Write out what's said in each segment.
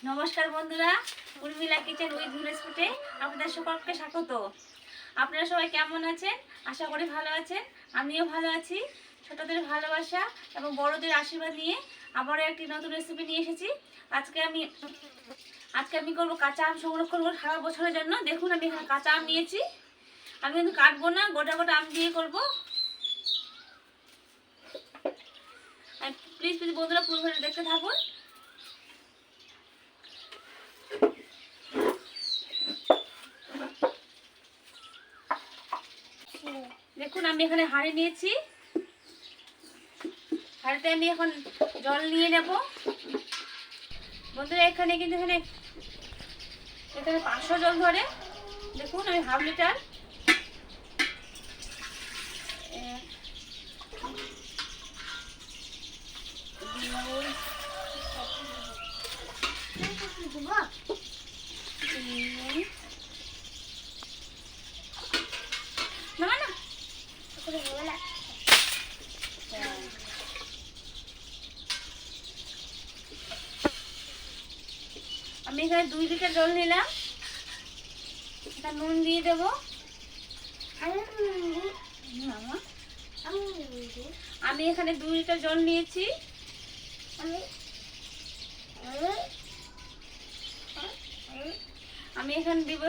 নমস্কার বন্ধুরা, Urmila kitchen with village ফুডে আপনাদের সকলকে স্বাগত। আপনারা সবাই কেমন আছেন? আশা করি ভালো আছেন। আমিও ভালো আছি। ছোটদের ভালোবাসা এবং বড়দের আশীর্বাদ নিয়ে আবারও একটি নতুন রেসিপি নিয়ে এসেছি। আজকে আমি করব কাঁচা আম সংরক্ষণ করে সারা বছরের জন্য। দেখুন, আমি এখানে কাঁচা আম নিয়েছি। আমি কিন্তু কাটবো না, গোটা গোটা আম দিয়ে করব। প্লিজ বন্ধুরা পুরো ভিডিও দেখতে থাকুন। দেখুন, আমি এখানে হাঁড়ি নিয়েছি। হাঁড়িতে আমি এখন জল নিয়ে নেব। বন্ধুরা, এখানে 500 জল ধরে। দেখুন, আমি হাফ লিটার আমি এখানে 2 লিটার জল নিলাম। এটা নুন দিয়ে দেব। আমি এখানে 2 লিটার জল নিয়েছি। আমি এখানে দিব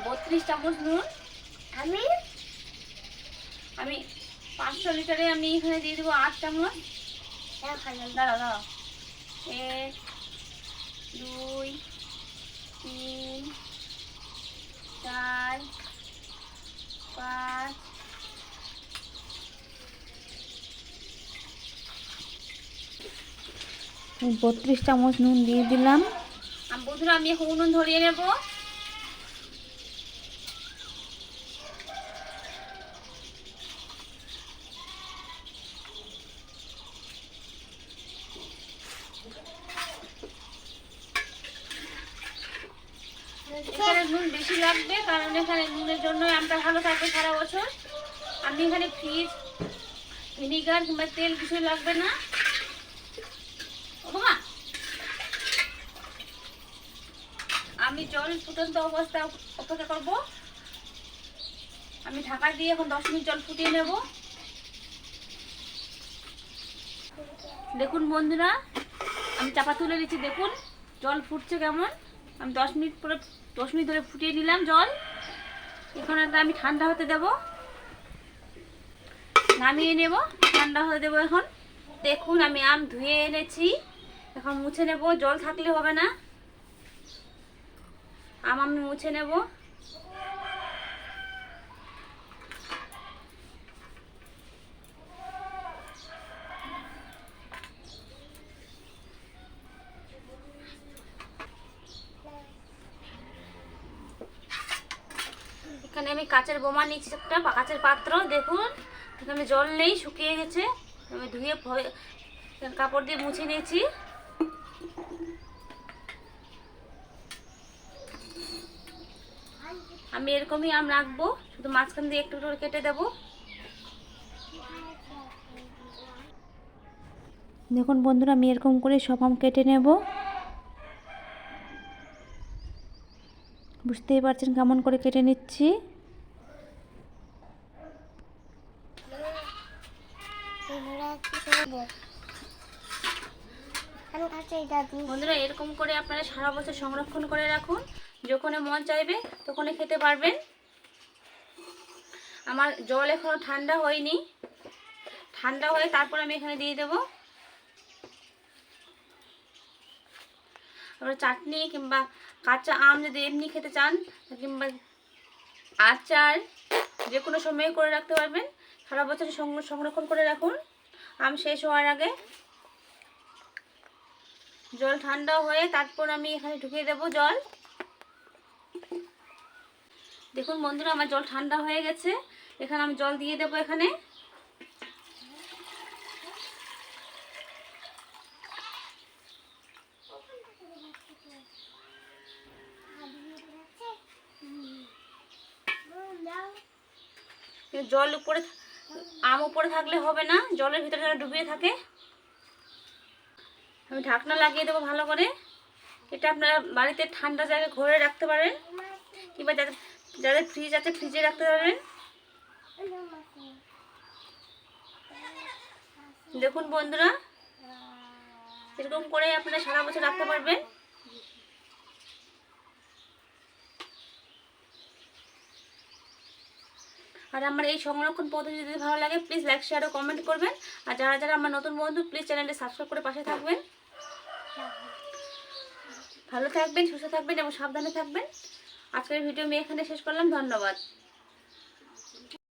32 চামচ নুন। আমি 500 লিটারে আমি এখানে দিয়ে দেবো 8 চামচ। দাঁড়াও 1 2 3 4 5 32 চামচ নুন দিয়ে দিলাম। বন্ধুরা, আমি এখন উনুন ধরিয়ে নেব। এখানে নুন বেশি লাগবে, কারণ এখানে নুনের জন্য আমটা ভালো থাকবে সারা বছর। আমি এখানে ফ্রিজ, ভিনিগার কিংবা তেল কিছু লাগবে না। আমি জল ফুটন্ত অবস্থা অপেক্ষা করব। আমি ঢাকা দিয়ে এখন 10 মিনিট জল ফুটিয়ে নেব। দেখুন বন্ধুরা, আমি চাপা তুলে দিচ্ছি। দেখুন জল ফুটছে কেমন। আমি 10 মিনিট ধরে ফুটিয়ে নিলাম জল। এখন এটা আমি ঠান্ডা হতে দেব, নামিয়ে নেব, ঠান্ডা হতে দেব। এখন দেখুন, আমি আম ধুয়ে এনেছি। এখন মুছে নেব, জল থাকলে হবে না। আম আমি মুছে নেব। এখানে আমি কাচের বোমা নিচ্ছি, একটা কাচের পাত্র। দেখুন, এখানে জল নেই, শুকিয়ে গেছে। আমি ধুয়ে কাপড় দিয়ে মুছে নিয়েছি। আমি এরকমই আম রাখবো, শুধু মাঝখান দিয়ে একটু করে কেটে দেব। দেখুন বন্ধুরা, আমি এরকম করে সব আম কেটে নেব। বুঝতেই পারছেন কেমন করে কেটে নিচ্ছি। বন্ধুরা, এরকম করে আপনারা সারা বছর সংরক্ষণ করে রাখুন। যখন মন চাইবে তখনই খেতে পারবেন। আমার জল এখনো ঠান্ডা হয়নি। ঠান্ডা হয়ে তারপর আমি এখানে দিয়ে দেব। আপনারা চাটনি কিংবা কাঁচা আম যদি এমনি খেতে চান, কিংবা আচার, যে কোনো সময় করে রাখতে পারবেন। সারা বছর সংরক্ষণ করে রাখুন আম শেষ হওয়ার আগে। জল ঠান্ডা হয়ে তারপর আমি এখানে ঢুকিয়ে দেব জল। দেখুন বন্ধুরা, আমার জল ঠান্ডা হয়ে গেছে। এখানে আমি জল দিয়ে দেব। এখানে জল উপরে, আম উপরে থাকলে হবে না, জলের ভিতরে যেন ডুবিয়ে থাকে। আমি ঢাকনা লাগিয়ে দেবো ভালো করে। এটা আপনারা বাড়িতে ঠান্ডা জায়গায় ঘরে রাখতে পারেন, কিংবা যাদের যাদের ফ্রিজ আছে ফ্রিজে রাখতে পারেন। দেখুন বন্ধুরা, এরকম করে আপনারা সারা বছর রাখতে পারবেন। আর আমার এই সংরক্ষণ পদ্ধতি যদি ভালো লাগে প্লিজ লাইক শেয়ার ও কমেন্ট করবেন। আর যারা যারা আমার নতুন বন্ধু প্লিজ চ্যানেলটি সাবস্ক্রাইব করে পাশে থাকবেন। ভালো থাকবেন, সুস্থ থাকবেন এবং সাবধানে থাকবেন। আজকের ভিডিও আমি এখানে শেষ করলাম। ধন্যবাদ।